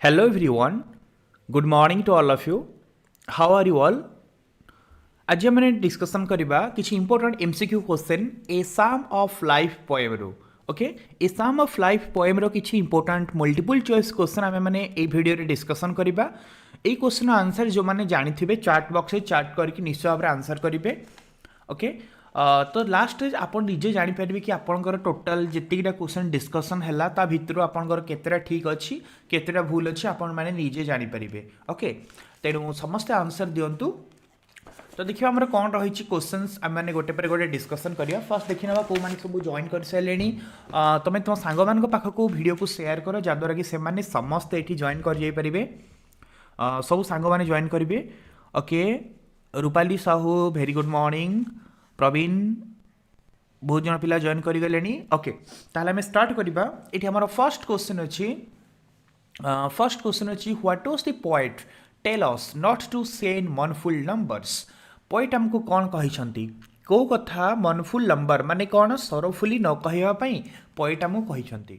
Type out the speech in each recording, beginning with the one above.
Hello everyone. Good morning to all of you. How are you all? आज हम discussion करबा किछि important MCQ question a psalm of life poem रो okay a psalm of life poem रो किछि important multiple choice question आमे माने ए video रे डिस्कसन करबा ए क्वेश्चन आंसर जो माने जानि थिबे चैट बॉक्स रे चैट करके निश्चय भाबरे आंसर करिवे ओके तो लास्ट आप निजे जापर कि आपंकर टोटाल जितकीटा क्वेश्चन डिस्कसन है ता भितर आपंकर केतेटा ठीक अच्छी केतेटा भूल अच्छी आपण मैंने निजे जापर ओके तेणु समस्ते आंसर दिंतु तो देखिए आमर कौन रही क्वेश्चंस आम मैंने गोटे पर गोटे डिस्कसन करिया फर्स्ट देखि ना कौ मैंने सब जॉइन कर सारे तुम तुम सांग मान पाखक वीडियो को शेयर कर जहाद्वारा कि से समस्ते ये जॉइन कर जाइए सब सांग मैंने जॉइन करेंगे okay Rupali Sahu very good morning Praveen बहुत जन पिला जॉइन कर गले ओके ताहले हमें स्टार्ट करबा एठी हमर फर्स्ट क्वेश्चन अछि what was the poet tell us not to say in मनफुल numbers poet हमको कौन कहिसंती को कथा मनफुल नंबर माने कौन सरफुली न कहवा पई पोएट हमको कहिसंती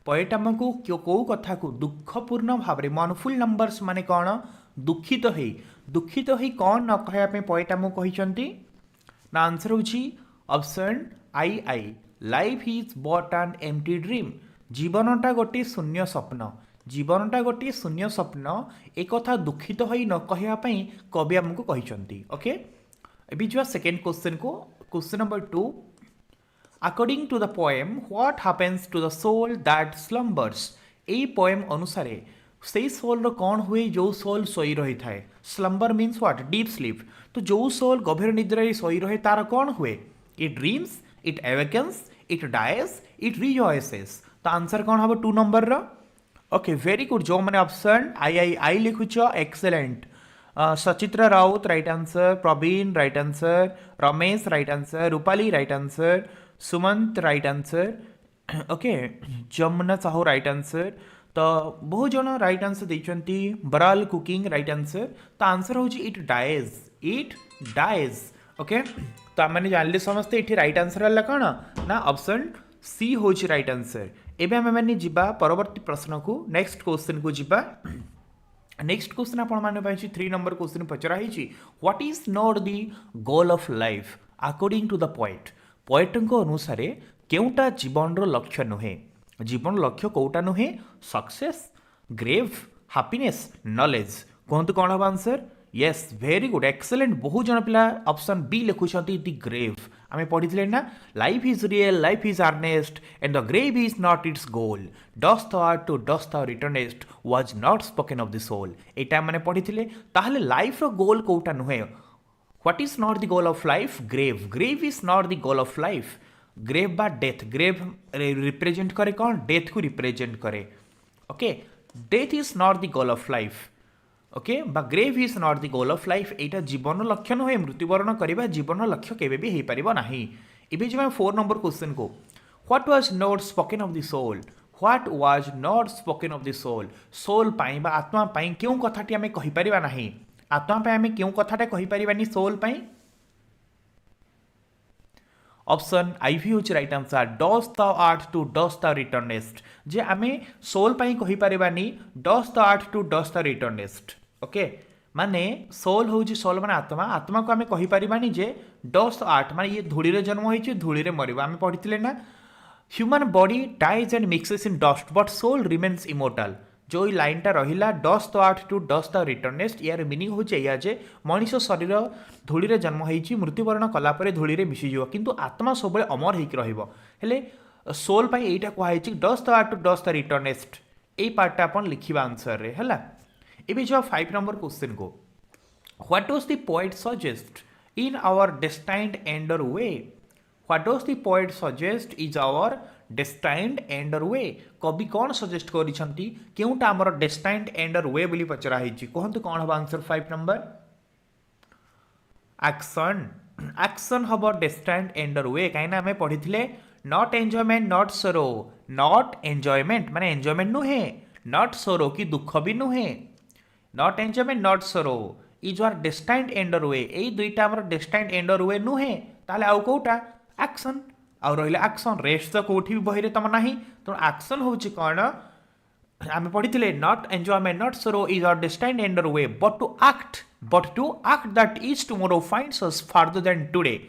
पोएट हमको को कथा को दुखपूर्ण भाव रे मनफुल नंबर्स माने कौन दुखित होई कौन न कहवा पई पोएट हमको कहिसंती ना आंसर होची option I life is but an empty dream जीवनटा गोटे शून्य स्वप्न जीवनटा गोटे शून्य स्वप्न एक कथा दुखित होई न कहया पई कवि हमको कहिसंती ओके एबी जो सेकंड क्वेश्चन को question number 2 according to the poem what happens to the soul that slumbers ए पोएम अनुसारे से सोल कौन हुए जो सोल सोई रही थाए slumber means what deep sleep तो जो सोल गभीर निद्रा सोई रहे तार कौन हुए it dreams it awakens it dies it rejoices तो आंसर कौन हम 2 नंबर रो ओके वेरी गुड जो मैंने ऑप्शन आई लिखुच excellent Sachitra Raut right answer Praveen right answer Ramesh right answer Rupali right answer Sumant right answer okay Jamuna Sahu right answer तो बहुत जन राइट आंसर देइचंती बराल कुकिंग राइट आंसर तो आंसर होची इट डाइज ओके तो आम जानले समस्ते ये राइट आंसर है कौन ना ऑप्शन सी होची राइट आंसर एबे आम मैंने जिबा परवर्ती प्रश्न को नेक्स्ट क्वेश्चन को जिबा नेक्स्ट क्वेश्चन आपण माने पाइछि 3 नंबर क्वेश्चन पचरा हिची what is not the goal of life according to the poet पोएटଙ୍କ अनुसारे केउटा जीवन रो लक्ष्य नुहे जीवन लक्ष्य कौटा नुहे सक्सेस ग्रेव हैप्पीनेस नॉलेज कहतु कौन हम answer yes very good excellent बहुत जन पिला ऑप्शन बी लिखुंट दि ग्रेव आम पढ़ी ना life is real life is earnest and the grave is not its goal dust thou art to dust thou returnest was not spoken of the soul एटा मैंने पढ़ी ताहले लाइफ रो goal कौटा नुहे what is not the goal of life grave is not the goal of life grave बा death grave represent करे कौन डेथ को रिप्रेजेंट करे okay death is not the goal of life okay बा grave is not the goal of life एटा जीवन लक्ष्य नुहे मृत्युवरण करबा जीवन लक्ष्य केबे भी हेई परिबो नाही इबे जे 4 नंबर क्वेश्चन को what was not spoken of the soul what was not spoken of the soul soul पाई बा आत्मा पाई क्यों कथाटी हमें कहि परिबा नाही आत्मा पाई हमें क्यों कथाटा कहि परिबानी सोल पाई ऑप्शन आईवी हूँ right answer dust thou art to dust thou returnest जे आम सोल पाई कहि परिबानी dust thou art to dust thou returnest okay माने सोल हूँ सोल माने आत्मा आत्मा को आम कहि परिबानी जे डस द आर्ट माने ये धूली रे जन्म होइछि धूली रे मरिबो आम पढ़िथिले ना human body dies and mixes in dust but soul remains immortal जो लाइनटा रहिला dust thou art to dust thou returnest यार मिनिंग होचे या जे मनीष शरीर धूली रे जन्म होइछि मृत्युवरण कला परे धूली रे मिसि जिवो किंतु आत्मा सबले अमर होइक रहिबो हेले सोल पई एटा कहैछि dust thou art to dust thou returnest ए पार्टटा अपन लिखिबा आंसर रे हला एबे जो 5 नंबर क्वेश्चन को what does the poet suggest in our destined end or way what does the poet suggest is our destined end or way कवि कौन सजेस्ट करिसंती केउटा हमर डेस्टाइन्ड एंडर वे बोली पचरा हिची कहंतु कौन हम आंसर 5 नंबर एक्शन हम डेस्टाइन्ड एंडर वे कहीं आम पढ़ी नॉट एंजॉयमेंट नॉट सरो नॉट एंजॉयमेंट माने एंजॉयमेंट नुहे नॉट सरो कि दुख भी नुहे not enjoyment not sorrow is our destined end or वे ए दुईटा हमर डेस्टाइन्ड एंडर वे नुहे ताले आउ कोटा एक्शन आउ रहिला एक्शन रेस्ट तो कोठी भी बहिरे तम नाही तो एक्शन होची कौन आम पढ़ी not enjoyment not sorrow is our destined end or way but to act that is tomorrow finds us farther than today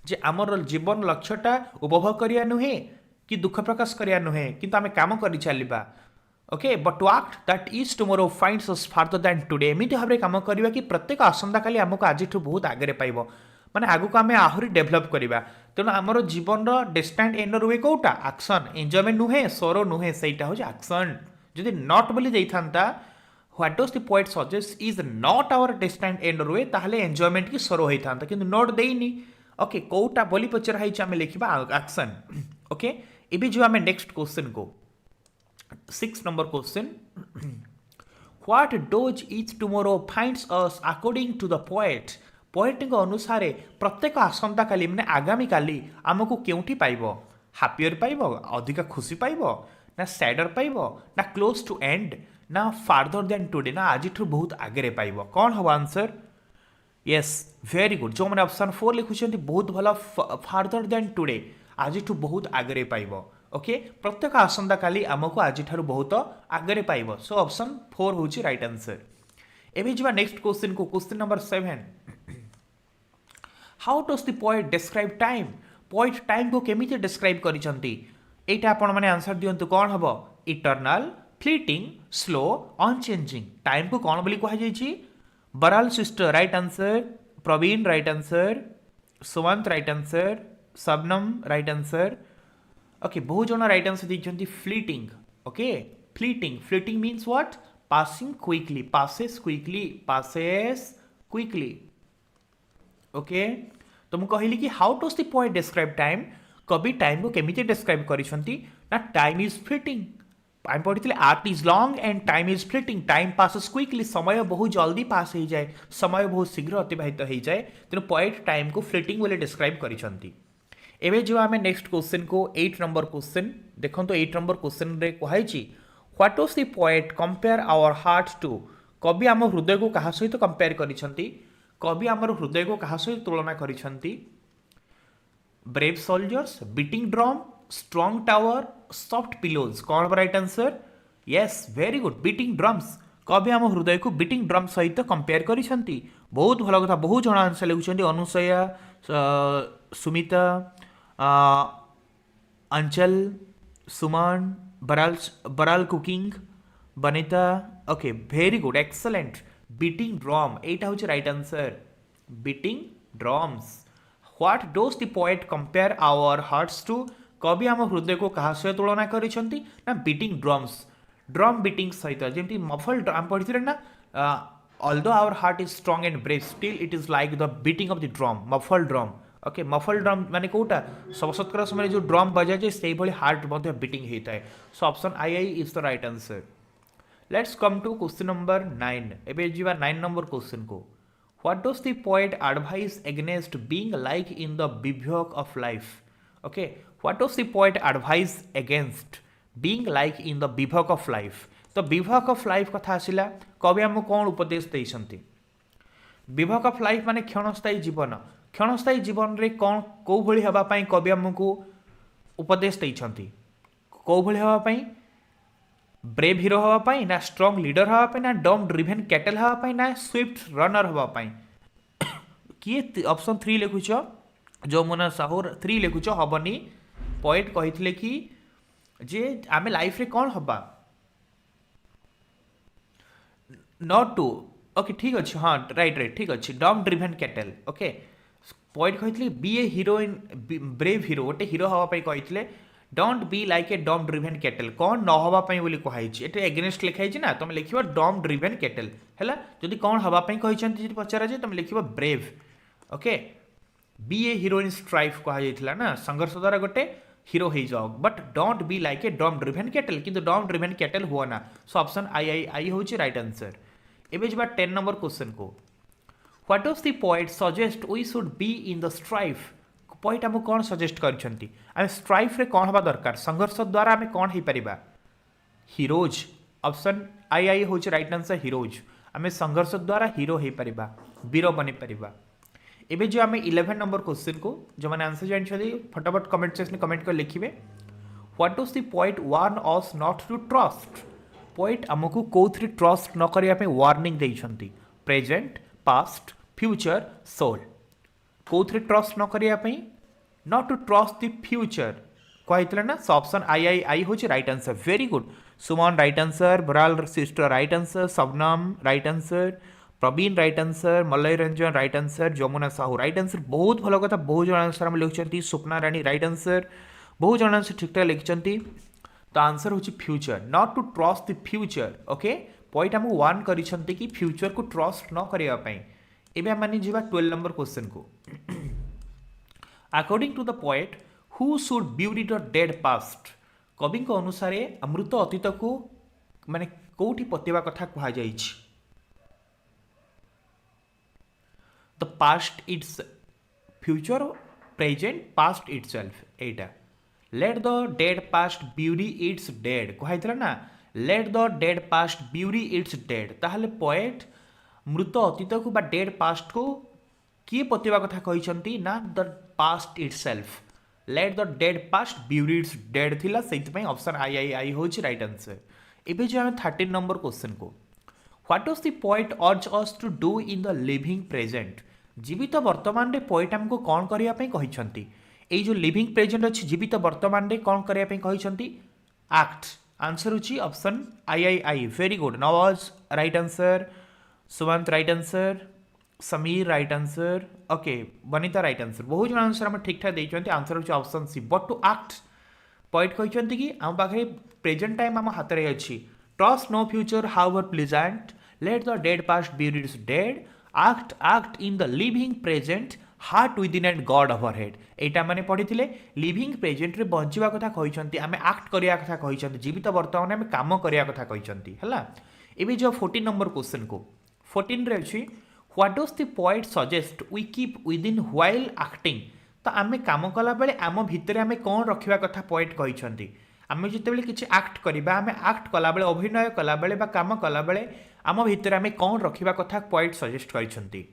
जे आमर जीवन लक्ष्यटा उपभोग करिया नुहे कि दुख प्रकाश करिया नुहे किंतु आमे काम करि चलिबा okay but to act that is tomorrow finds us farther than today एमिति भाबरे काम करिबा कि प्रत्येक आसंता काली हमको आजिठु बहुत आगे पाइबो माने आगु को आमे आहुरी डेभलप करिबा तेणु आमर जीवन डेस्टाइन्ड एंडर वे कोटा एक्शन एंजॉयमेंट नुहे सरो नुहे सेटा हो एक्शन जदि नॉट बोली जाइथांता what does the poet suggest is not our destined end or way ताहले एंजॉयमेंट की सरो होइथांता किंतु नॉट देइनी ओके कोटा बोली पचरा है आम लिखा एक्शन ओके इबे जो आम नेक्स्ट क्वेश्चन को 6 number question what does each tomorrow finds us according to the poet poet अनुसार प्रत्येक आसंता काली माने आगामी काली आमको केउठी पाइबो हैप्पियर पाइबो अधिक खुशी पाइबो ना सैडर पाइबो ना क्लोज टू एंड ना फार्दर देन टुडे ना आजिठु बहुत आगे पाइबो कौन हम आंसर यस वेरी गुड जो मैंने ऑप्शन 4 लिखुंट बहुत भल फार्दर देन टुडे आज बहुत आगे पाइब ओके प्रत्येक आसंता काली आमको आज बहुत आगे पाइब सो ऑप्शन 4 हूँ राइट आंसर एवं जी नेक्स्ट क्वेश्चन को question number 7 how does the poet describe time poet time को केमी डिस्क्राइब करा आपण मैंने आंसर दिंतु कौन हम eternal fleeting slow unchanging time को कौन बोली कहुई Baral sister right answer Praveen right answer Sumant right answer Shabnam right answer okay बहुत जन राइट आंसर देखते fleeting okay fleeting fleeting means what passing quickly passes quickly okay तो मुझे कहली कि how does the poet describe time कवि टाइम को केमी डिस्क्राइब करिसेंती ना टाइम इज फ्लीटिंग आम पढ़ी art is long and time is fleeting time passes quickly समय बहुत जल्दी पास हो जाए समय बहुत शीघ्र अतिबाहित हो जाए तेणु पोएट टाइम को फ्लीटिंग बोले डिस्क्राइब करिसेंती एवं जो आम नेक्स्ट क्वेश्चन को 8 नंबर क्वेश्चन देखो 8 नंबर क्वेश्चन रे कहुई what does the poet compare our heart to कवि आम हृदय को क्या सहित कंपेयर करिसेंती कवि आमर हृदय को क्या सहित तुलना करिसेंती brave soldiers beating drum strong tower soft pillows कौन right answer yes very good beating drums कवि आम हृदय को बीटिंग ड्रम सहित कंपेयर करिसेंती बहुत भल कथा बहुत जन आंसर लिखुंट अनुसया सुमिता अंचल सुमन बराल कुकिंग Banita okay very good excellent beating drum एटा हूँ right answer beating drums what does the poet compare our hearts to कवि आम हृदय को क्या सहित तुलना करिसेंती ना बीटिंग ड्रम्स ड्रम बीटिंग सहित जमी मफल ड्रम पढ़ी ना although our heart is strong and brave still it is like the beating of the drum muffled drum okay muffle drum माने कोटा शवसत्कार समय जो ड्रम बजा जाए से भली हार्ट मध्य बीटिंग होता है so option I is the right answer let's come to question number 9 एबे जीवा 9 नंबर क्वेश्चन को what does the poet advise against being like in the bivouac of life okay what does the poet advise against being like in the bivouac of life तो bivouac of life कथा आसिला कवि हमको कौन उपदेश देइसंती बिवैक of life माने क्षणस्थायी जीवन रे कौन कौ भली हवा पई कवि हमको उपदेश देइसंती कौ भली हवा पई ब्रेव हीरो हवा पई ना स्ट्रांग लीडर हवा पई ना डम ड्रिवन कैटल हवा पई ना स्विफ्ट रनर हवा पई किए ऑप्शन 3 लिखुछ जमुना साहुर 3 लिखुछ हबनी पोएट कहितले कि जे आमे लाइफ रे कौन हबा नॉट टू ओके ठीक अच्छे हाँ राइट ठीक अच्छे डम ड्रिवन कैटल ओके पोएट कही बी ए हिरोइन ब्रेव हीरो गोटे हीरो हाँपाई कही डोंट बी लाइक ए डम ड्रिवन कैटल कौन न हाँपाई बोली कहुई ये एगेनेस्ट लिखाई ना तुम लिख डम ड्रिवन कैटल है जदि कौन हाँपाई कही पचरा जाए तुम लिख ब्रेव ओके बी ए हिरोइन स्ट्राइफ कहुला ना संघर्ष द्वारा गोटे हीरो हो जाओ but don't be like a डम ड्रिवन कैटल किंतु डम ड्रिवन कैटल हुआ ना सो ऑप्शन आई हूँ राइट आंसर एबे जब 10 नंबर क्वेश्चन को what does the poet suggest we should be in the strife poet हमको कौन सजेस्ट करछंती आम स्ट्राइफ रे कौन हवा दरकार संघर्ष द्वारा आम कौन हो पारिबा हीरोज ऑप्शन आई हूँ राइट आंसर हीरोज आम संघर्ष द्वारा हीरो हो पारिबा वीर बनी पारिबा एबे जो आम 11 नंबर क्वेश्चन को जो मैंने आंसर जानछथि फटाफट कमेंट सेक्शन कमेंट कर लिखिबे what does the poet warn us not to trust poet आमको कौथि ट्रस्ट न करने वार्निंग देइछंती प्रेजेंट पास्ट फ्यूचर सोल कौथि ट्रस्ट न करने not to trust the future कहते ना सो ऑप्शन आई हूँ right answer very good Suman right answer Baral sister right answer Shabnam right answer Praveen right answer Malay Ranjan right answer Jamuna Sahu right answer बहुत भल कथा बहुत जन आंसर आम लिखुं स्वप्ना राणी राइट आंसर बहुत जन आंसर ठीक ठाक लिखिं तो आंसर हूँ future not to trust the future okay point आमको वार्न करिसेंती कि फ्यूचर को ट्रस्ट न करने एवं आम माने जीवा 12 नंबर क्वेश्चन को according to the poet who should bury the dead past कवि अनुसार अमृत अतीत को माने कोठी पतेवा कथा कहा जाइछि the past its future present past itself एटा let the dead past bury its dead कहला ना let the dead past bury its dead ताहले पोएट मृत अतीत को बा डेड पास्ट को किए पतेवा कथा कहिसंती ना the past itself late the dead past bury its dead थिला सेति ऑप्शन आई होची राइट आंसर एबे जो हम 13 नंबर क्वेश्चन को what does the poet urge us to do in the living present जीवित वर्तमान रे पोएट हमको कौन करिया पे कहिसंती ए जो लिविंग प्रेजेंट अच्छी जीवित वर्तमान रे कौन करिया पे कहिसंती एक्ट आंसर होची option I very good Nawaz right answer Sumant right answer Sameer right answer okay Vanita right answer बहुत जन आंसर हम ठीक ठाक देइछंती आंसर होची option C but to act point कहिसंती कि हम पाखे प्रेजेंट टाइम हम हाथ रे अछि trust no future however pleasant let the dead past bury its dead act in the living present heart within and God overhead एटा माने पढ़िथिले लिविंग प्रेजेंट रे बंचिवा कथा कहिसंती आमे एक्ट करिया कथा कहिसंती जीवित वर्तमान आमे काम करिया कथा कहिसंती हला एबे जो 14 नंबर क्वेश्चन को 14 रे अछि what does the poet suggest we keep within while acting तो आमे काम कला बेले आम भितर आमे कोन रखिवा कथा पोएट कहिसंती आमे जेतेबेले किछि एक्ट करिबा आमे एक्ट कला बेले अभिनय कला बेले बा काम कला बेले आम भितर आमे कोन रखिवा कथा पोएट सजेस्ट करिसंती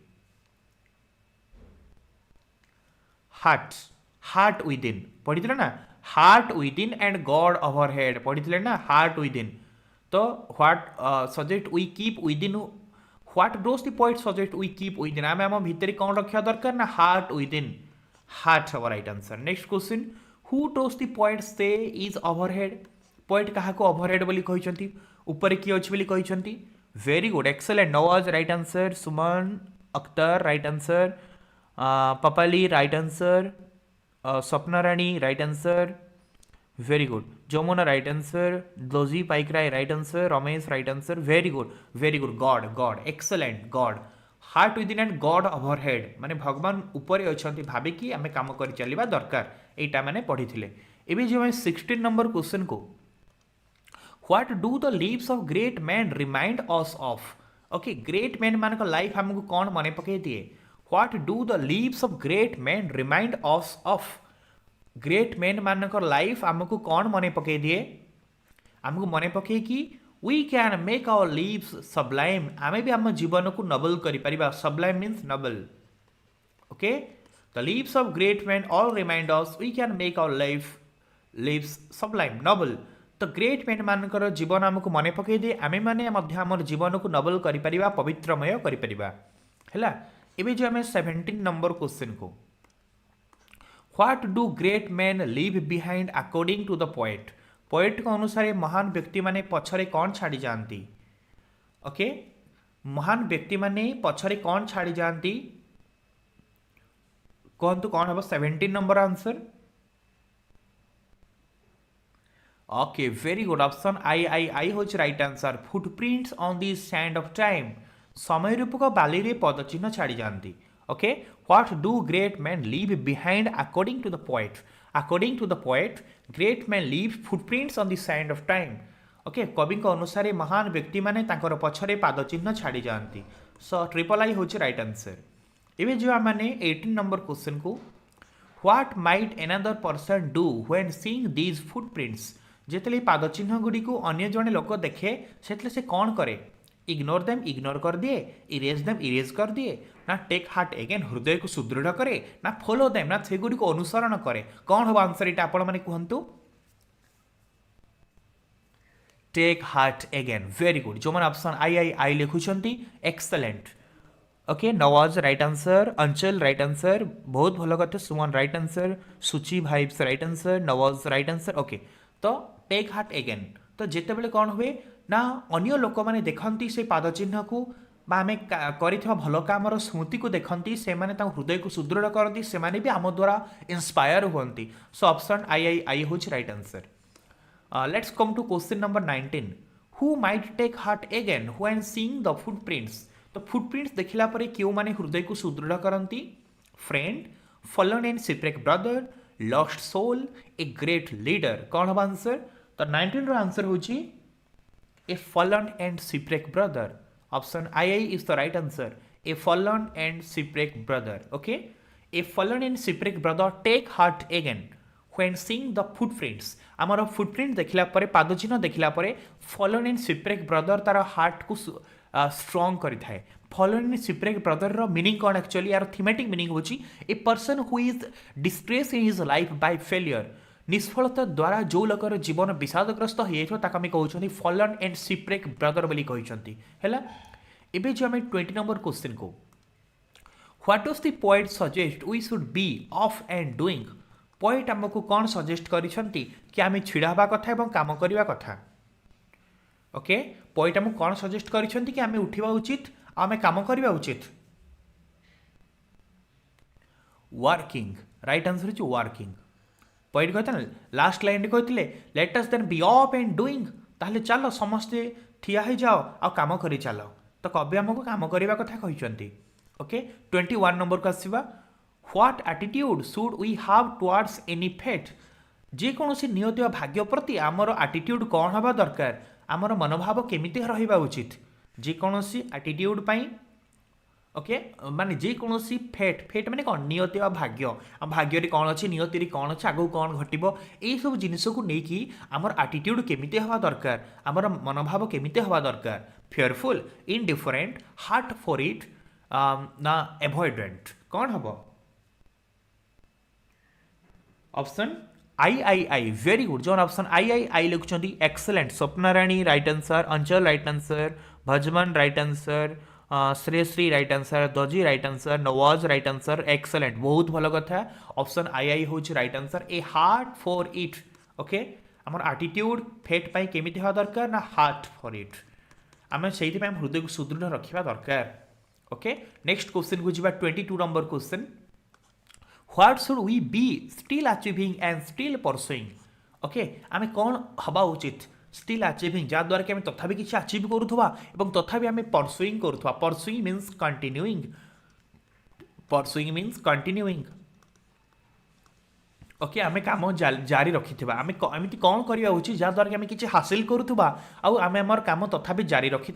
हार्ट विदिन पढ़ी ना heart within and God overhead पढ़ी ना हार्ट विदिन तो what suggest we keep within what does the poet suggest we keep within आम आम भितर कौन रखा दरकार ना heart within heart our right answer next question who does the poet say is overhead poet क्या overhead बोली कहिसंती ऊपर किए अछि बोली कहिसंती very good excellent Nawaz right answer Suman Akhtar right answer Papali right answer Swapna Rani right answer very good Jamuna right answer Doji Paikaray right answer Ramesh right answer very good God excellent God heart within and God overhead माने भगवान ऊपर अछंती भाबे कि आमे काम कर चलिबा दरकार एटा माने पढ़िथिले एबे जे 16 नंबर क्वेश्चन को what do the lives of great man remind us of okay great man मान का लाइफ हमको कौन मने पके दिए what do the lives of great man remind us of great man मान का लाइफ हमको कौन मने पके दिए हमको मने पके कि we can make our lives sublime आमे भी आम जीवन को नबल करि परिबा sublime means noble okay the lives of great man all remind us we can make our lives sublime noble तो ग्रेट मैन मानकर जीवन आमको मने पके दिए आमे माने मध्य आमर जीवन को नबल करि परिबा पवित्रमय करि परिबा हैला एबे जो हमें 17 नंबर क्वेश्चन को what do great man leave behind according to the poet poet को अनुसार महान व्यक्ति माने पछरे कौन छाड़ी जानती ओके महान व्यक्ति माने पछरे कौन छाड़ी जानती कहतु कौन हम 17 number answer okay very good option I होच right answer footprints on the sand of time समय रूपक बाली रे पदचिन्ह छाड़ी जानती okay what do great man leave behind according to the poet great man leave footprints on the sand of time okay कवि अनुसार महान व्यक्ति माने तांकर पछरे पादचिन्ह छाड़ी जानती सो ट्रिपल आई होच राइट आंसर एबे जो माने 18 नंबर क्वेश्चन को what might another person do when seeing these footprints जेतले पादचिन्ह गुडी को अन्य जने लोक देखे सेतले से कौन करे इग्नोर देम इग्नोर कर दिए इरेज देम इरेज कर दिए ना टेक हार्ट अगेन हृदय को सुदृढ़ करे ना फॉलो देम ना से गुडी को अनुसरण करे कौन हो आंसर इटा आपण माने कहंतु take heart again very good जो मैंने ऑप्शन आई लिखुंट excellent okay Nawaz right answer Anchal right answer बहुत भल कथा सुमन राइट आंसर सुची भाइब्स right answer Nawaz right answer okay तो टेक हार्ट अगेन तो जितेबाला कौन हुए ना अन्य लोक मैंने देखती से पाद चिन्ह को आम कर भल कमर स्मृति को देखती से हृदय को सुदृढ़ करती से भी आम द्वारा इंस्पायर हुंती सो ऑप्शन आई हूँ right answer let's come to question number 19 who might take heart again when seeing the footprints तो फुटप्रिंट्स देखला परे क्यों माने हृदय को सुदृढ़ करती friend forlorn and shipwrecked brother lost soul a great leader कौन हम आंसर तो 19 रो आंसर होची a forlorn and shipwrecked brother option I is the right answer a forlorn and shipwrecked brother okay a forlorn and shipwrecked brother take heart again when seeing the footprints आमर footprint देखला परे पाद चिन्ह देखला परे forlorn and shipwrecked brother तार heart को strong करिथाए फलन एंड सिप्रेक ब्रदर रो मीनिंग कौन एक्चुअली यार थीमेटिक मीनिंग होची a person who is distress in his life by failure निष्फलता द्वारा जो लोकर जीवन विषादग्रस्त हो ताकि कहते फलन एंड सिप्रेक ब्रदर बोली कहते है एबे जो आम 20 नंबर क्वेश्चन को what does the poet suggest we should be up and doing poet आमको कौन सजेस्ट करिसंती कि आम छिड़ा हवा कथा एवं काम करवा कथा ओके पोएट आमको कौन सजेस्ट करिसंती कि आम उठिबा उचित आम काम करवा उचित working right answer is working poet कहते ना लास्ट लाइन कहते let us then be up and doing ताहले चलो समस्ते ठिया हो जाओ आ काम करी चलो तो कवि आमको काम करवा कथा कहते ओके 21 नंबर को आसवा what attitude should we have towards any fate जेकोसी नियत भाग्य प्रति आमर एटीट्यूड कौन हवा दरकार आमर मनोभाव केमिति रहिबा उचित जेकोसी एटीट्यूड पई ओके माने जेकोसी फेट फेट माने कौन नियत भाग्य भाग्य रे कौन अच्छी नियति रे कौन अच्छे आगो कौन घटिबो एई सब जिनिस को नेकी आमर एटीट्यूड केमिति हवा दरकार आमर मनोभाव केमिति हवा दरकार fearful indifferent heart for it ना एवॉइडेंट कौन हबो ऑप्शन आई वेरी गुड जो ऑप्शन आई लिखुंट excellent Swapnarani right answer Anchal right answer Bhajaman right answer Shreyashri right answer Daji right answer Nawaz right answer excellent बहुत भल कथा ऑप्शन आई हूँ right answer a heart for it okay आम एटीट्यूड फेट पाई केमिति हवा दरकार ना हार्ट फॉर इट आम से हृदय को सुदृढ़ रखा दरकार ओके नेक्स्ट क्वेश्चन को जी 22 number question what should we be still achieving and still pursuing okay आम कौन हवा उचित स्टिल अचीविंग जहाद्वारा कि आम तथापि किसी अचीव करुवा एवं तथापि आम परसुइंग करुवा परसुइंग मीन्स कंटिन्यूइंग ओके आम कम जारी रखी आम एमती कौन करवा उचित जहाद्वारा कि आम किसी हासिल करुवा आम आमर कम तथापि जारी रखी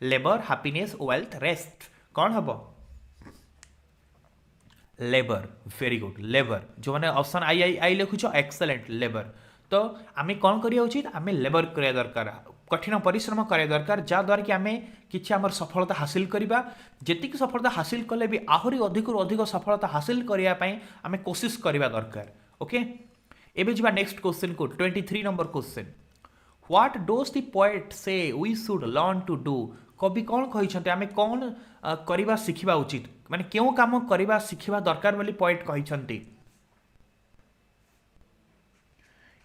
लेबर हैप्पीनेस वेल्थ रेस्ट कौन हम लेबर वेरी गुड लेबर जो मैंने ऑप्शन आई लिखुच एक्सलेंट लेबर तो आम कौन करवा उचित आम लेबर करा दरकार कठिन परिश्रम करा दरकार जहाद्वारा कि आम किसी आम सफलता हासिल करवा जी सफलता हासिल कले भी आहरी अधिक अधिक सफलता हासिल करने आम कोशिश करवा दरकार ओके एबे जी नेक्स्ट क्वेश्चन को 23 number question what does the poet say we should learn to do कवि कौन कहते आम कौन करवा शिखा उचित माने क्यों काम करवा शिखा दरकार बोली पोएट कहते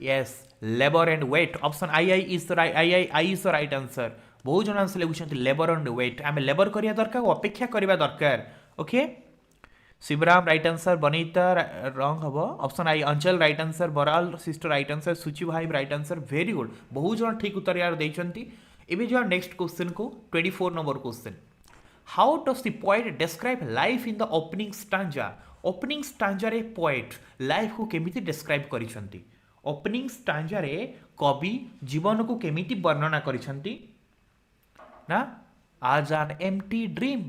yes labour and wait option I is the right answer बहुत जन आंसर लिखुं लेबर एंड वेट आम लेबर करवा दरकार अपेक्षा करवा दरकार okay Shivram right answer Banita रंग हम option I Anchal right answer Baral sister right answer Suchi भाई राइट आंसर वेरी गुड बहुत जन ठीक उत्तर यार देते एबे जो नेक्स्ट क्वेश्चन को 24 number question how does the poet describe life in the opening stanza रे पोएट लाइफ को केमिति डिस्क्राइब करिसंती ओपनिंग स्टांजा रे कवि जीवन को केमिति वर्णना करिसंती ना आज एन एम्प्टी ड्रीम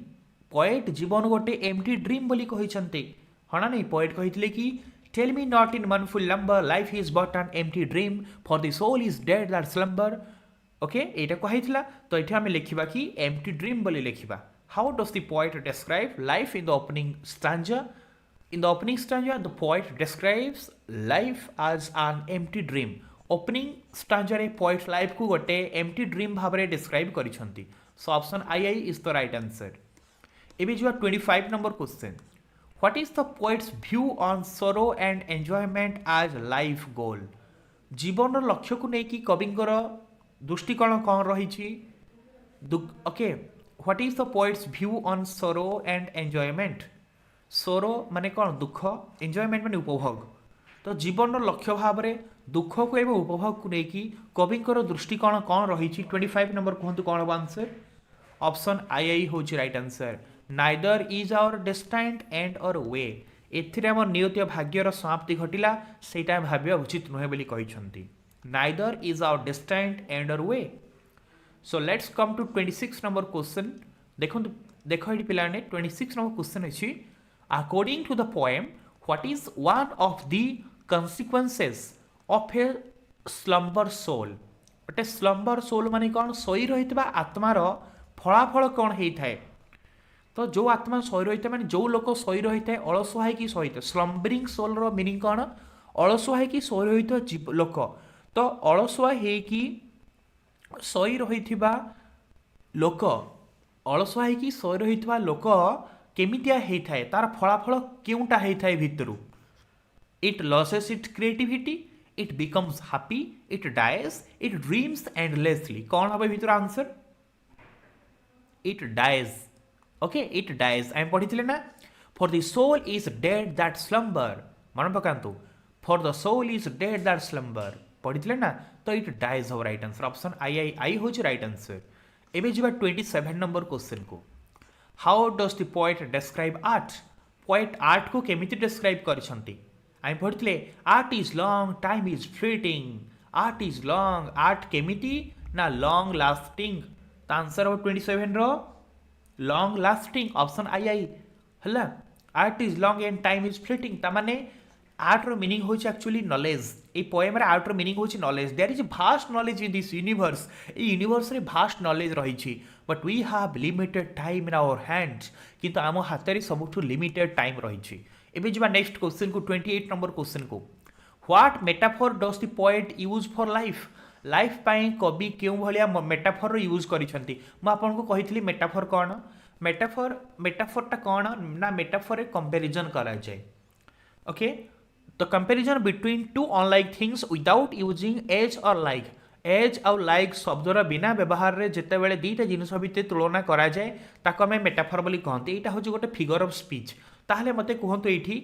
पोएट जीवन गोटे एम्प्टी ड्रीम बोली कहिसंती हना नहीं पोएट कहितले कि tell me not in mournful number life is but an empty dream for the soul is dead that slumber okay एटा कहितला तो एठी हमें लिखिबा कि एम्प्टी ड्रीम बोली लिखिबा how does the poet describe life in the opening stanza the poet describes life as an empty dream opening stanza रे poet life को गोटे एम्प्टी ड्रीम भाव में डिस्क्राइब करिसंती so option I is the right answer एबे जो 25 number question what is the poet's view on sorrow and enjoyment as life goal जीवन लक्ष्य को लेकिन कविंकर दृष्टिकोण कौन रही okay what is the poet's view on sorrow and enjoyment सरो माने कौन दुख एंजॉयमेंट माने उपभोग तो जीवन लक्ष्य भाव में दुख को एवं उपभोग को लेकिन कविंकर दृष्टिकोण कौन रही 25 नंबर कहतु कौन हम आंसर ऑप्शन आई हूँ right answer neither is our destined end or way एथिरे आम नियत भाग्यर समाप्ति घटिला सेटा भाविया उचित नुहे बोली कहिसंती neither is our destined end or way so let's come to 26 number question देखो ये पिलाने 26 नंबर क्वेश्चन अच्छी according to the poem what is one of the consequences of a slumber soul गोटे स्लम्बर सोल माने कौन सोई रही आत्मार फलाफल कौन होता है तो जो आत्मा सोई रही है माने जो लोक सोई रही है अलसुआ है सोई था स्लम्बरिंग सोल रो मीनिंग कौन अलसुआ है सोई रही लोक तो अलसुआ है सोई रही लोक अलसुआ है सोई रही लोक केमितिया होता है तार फलाफल केउटा होता है भितरु it loses its creativity it becomes happy it dies it dreams endlessly कौन हम भीतर answer it dies okay it dies आई पढ़ी ना for the soul is dead that slumber मन पकांतु for the soul is dead that slumber पढ़ी ना तो it dies our right answer option I हो राइट आंसर एबे जिबा 27 नंबर क्वेश्चन को how does the poet describe art poet art को केमिति describe करछंती आई पढ़ी art is long time is fleeting art is long art केमिति ना लॉन्ग लास्टिंग तो आंसर हम 27 रो लॉन्ग लास्टिंग ऑप्शन आई है art is long and time is fleeting ताने आर्ट रो मीनिंग होची एक्चुअली नॉलेज ए पोएम रे आर्ट रो मीनिंग होची knowledge there is vast knowledge in this universe ए यूनिवर्स रे भास्ट नॉलेज रही but we have limited time in our hands किंतु आम हाथ में सबुठ लिमिटेड टाइम रही एबे जिबा नेक्स्ट क्वेश्चन को 28 नंबर क्वेश्चन को what metaphor does the poet use for life life पाई कवि केउ भलिया मेटाफोर यूज करिसंती म आपन को कहितली मेटाफोर कौन मेटाफोरटा कौन ना मेटाफोर कंपैरिजन करा जाए okay the comparison between two unlike things without using as or like as or like शब्दर बिना व्यवहार रे जेते बेले दीटा जिनिस भितर तुलना करा जाए ताको हमें मेटाफोर बोली कहते एटा होची गोटे फिगर ऑफ स्पीच ताहले मते कहंतु एठी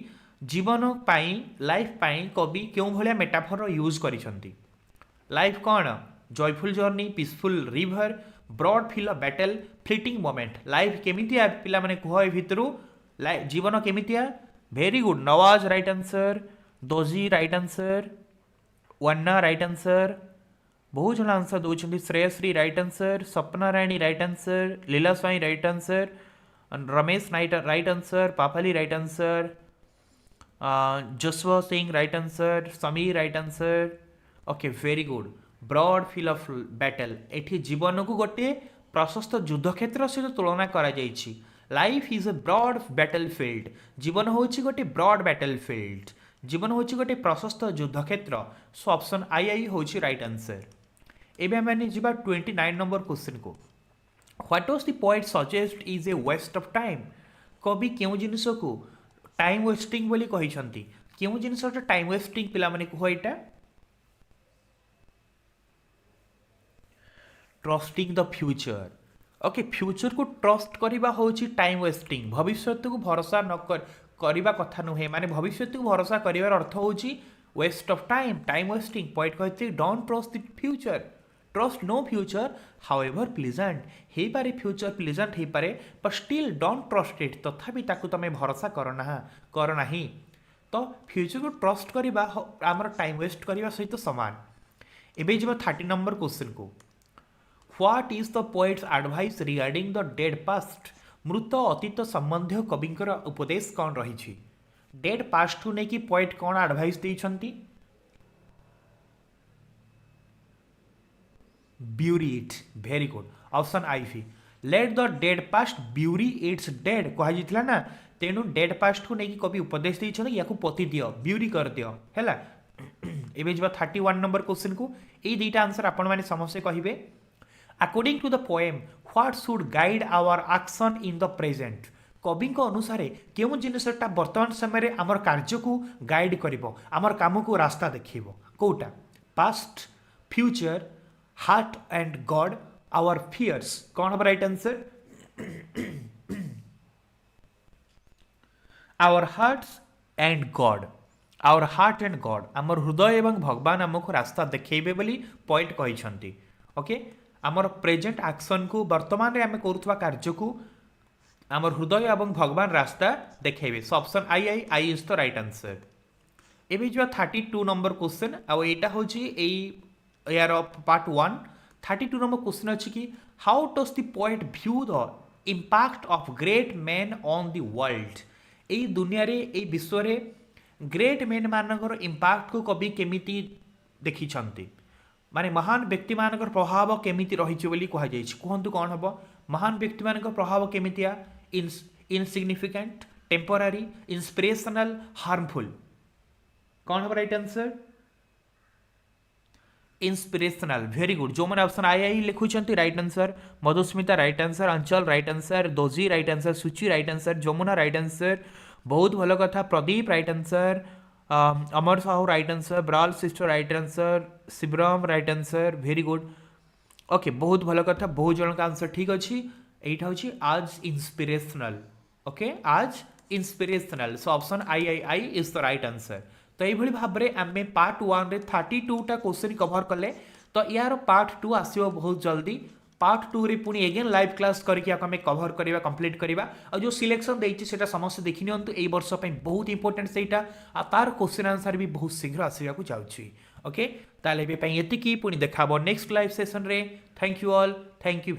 जीवन पाई लाइफ पाई कवि केउ भलिया मेटाफोर यूज करिसंती लाइफ कौन joyful journey peaceful river broad field of battle fleeting moment life केमितिया पिला माने कह भितरु जीवन केमितिया very good Nawaz right answer Doji right answer वन्ना राइट आंसर बहुत जन आंसर दौरान Shreyashri right answer Sapna Rani right answer Leela Swain right answer Ramesh नाइट right answer Papali right answer Jaswa Singh right answer Sameer right answer okay very good broad field of battle एठी जीवन को गोटे प्रशस्त युद्ध क्षेत्र सहित तुलना करा जाइछि life is a broad battle field जीवन होछि गोटे ब्रॉड बैटल फील्ड जीवन होछि गोटे प्रशस्त युद्ध क्षेत्र सो ऑप्शन आई होछि राइट आंसर एबे हमने जिबा 29 नंबर क्वेश्चन को what does the poet suggest is a waste of time कवि केउ जिनिस को टाइम वेस्टिंग बोली कहिसंती केउ जिनिस टाइम वेस्टिंग पिला माने कह एटा trusting the future okay future को ट्रस्ट करबा होची टाइम वेस्टिंग भविष्य को भरोसा न करबा कथा नुहे माने भविष्य को भरोसा करिवार अर्थ होची waste of time wasting poet कहते don't trust the future trust no future however pleasant हे पारे फ्यूचर प्लीजेंट हे पारे but still don't trust it तथापि ताकू तमे भरोसा करना ही तो फ्यूचर को ट्रस्ट करबा हमर टाइम वेस्ट करबा सहित समान एबे जब 30 नंबर क्वेश्चन को what is the poets advice regarding the dead past मृत अतीत संबंधी कविंकर उपदेश कौन रही डेड पास्ट को लेकिन पोएट कौन एडवाइस देइछंती bury it very good option I let the dead past bury its dead कह ना तेणु डेड पास्ट को लेकिन कवि उपदेश देइछन या पोती दियो ब्यूरी कर दियो हैला एबे जब 31 नंबर क्वेश्चन को ये दुईटा आंसर आपण मैंने समस्ते कहे according to the poem what should guide our action in the present कवि अनुसार क्यों जिनसटा वर्तमान समय आमर कार्य को गाइड करिवो आमर काम को रास्ता देखिवो कोटा past future heart and God our fears कौन हम right answer our hearts and God our heart and God आमर हृदय एवं भगवान आमको रास्ता देखेबे बोली पॉइंट कहिसंती ओके आमर प्रेजेंट एक्शन को वर्तमान रे आमे करूथवा कार्य को आमर हृदय एवं भगवान रास्ता देखेबे so option I is the right answer एबे जो 32 नंबर क्वेश्चन आ एटा होची एई यार पार्ट 1 32 नंबर क्वेश्चन अछि कि how does the poet view the impact of great man on the world एई दुनिया रे एई विश्व रे ग्रेट मैन मानकर इंपैक्ट को कवि केमिति देखि छंती माने महान व्यक्ति मानकर प्रभाव केमिति रहिछि बोली कहा जाइछि कहंतु कोन हबो महान व्यक्ति मानकर प्रभाव केमितिया इनसिग्निफिकेंट टेम्पोरारी इंस्पिरेशनल हार्मफुल कौन है right answer inspirational very good जो मैंने ऑप्शन आई लिखुंट right answer Madhusmita right answer Anchal right answer Doji right answer Suchi right answer Jamuna right answer बहुत भल कथा Pradeep right answer Amar Sahu right answer ब्राल sister right answer Shivram right answer very good okay बहुत भल कथा बहुत जन का आंसर ठीक अच्छी एटा हूँ आज इंस्पिरेशनल ओके आज inspirational so option I is the right answer तो ये भाव में आम पार्ट 1 रे 32टा क्वेश्चन कवर कले तो यार पार्ट 2 आसो बहुत जल्दी पार्ट 2 रे पुणी एगेन लाइव क्लास करके आम कवर करवा कंप्लीट करवा और जो सिलेक्शन देती से समस्त देखी नियंतु एई वर्ष पे बहुत इंपोर्टेंट सेटा आ तार क्वेश्चन आंसर भी बहुत शीघ्र आसवा को जाउछि ओके ताले एतिकी पुणी देखाबो नेक्स्ट लाइव सेशन रे thank you all thank you.